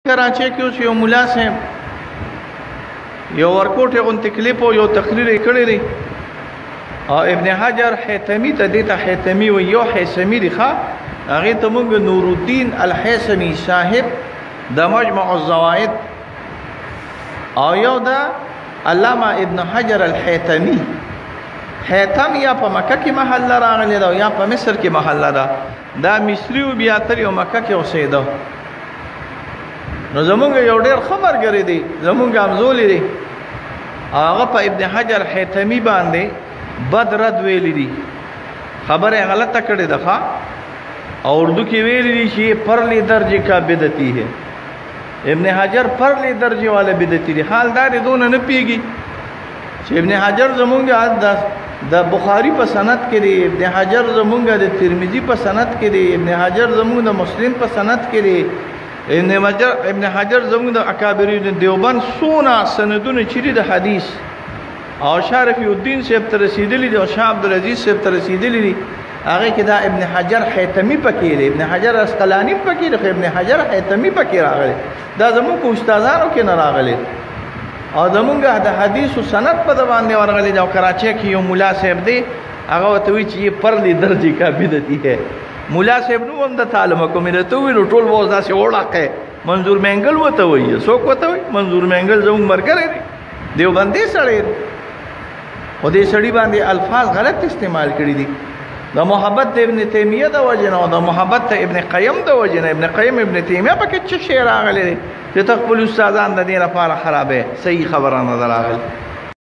کراچۍ کې اوس یو ملا صاحب یو ورکوټ غونډې کلیپ او یو تقریر یې کړی دی او ابن حجر حیثمي ته دې ته حیثمي وایي یو حیثمي دی ښه هغې ته موږ نور الدین الحیثمي صاحب د مجمع الزوائد او یو د علامه ابن حجر الحیثمي حیثم یا په مکه کې محله راغلی ده یا په مصر کې محله ده دا مصري و بیا تر یو مکه کې اوسېده نو زمونږ یو ډېر ښه ملګری دی زمونږ همزولی دی هغه په ابن حجر حیثمي باندې بد رد ویلی دي خبره یې غلطه کړې ده ښه او اردو کې ویلی دي چې پرلی درجه کا بدعتي ہے ابن حجر پرلی درجه والا بدعتي دی حال دا دی دونه نه پیږي چې ابن حجر زمونږ د بخاری په سند کې دی ابن حجر زمونږ د ترمذی په سند کې دی ابن حجر زمونږ د مسلم په سند کې دی ابن حجر زمونږ د اکابرین دیوبند سونه سندونه چیرې د حدیث او شارفی الدین صاحب ته رسیدلی دی او شاه عبدالعزیز صاحب ته رسیدلی دی هغه کې دا ابن حجر حیثمي پکې دی ابن حجر اسقلانی پکې دی ابن حجر حیثمي پکې راغلی دا زمونږ استادانو کې نه راغلی او زمونږ د حدیث او سند په باندې ورغلی دا کراچۍ کې یو مولا صاحب دی هغه ته وی چې پرلی درجه کا بدعتي ہے مولا صاحب نو هم د تعلیم کوم نه ته ویلو ټول وځ داسې وړاقه منظور منګل وته وایي څوک وته وایي منظور منګل زموږ مرګره دی دیوبندي سړی خو دې سړی باندې الفاظ غلط استعمال کړي دي د محبت د ابن تیمیه د وجنه او د محبت د ابن قیم د وجنه ابن قیم ابن تیمیه پکې څه شی راغلی دی چې تخپل استادان د دې لپاره خرابې صحیح خبره نه راغلی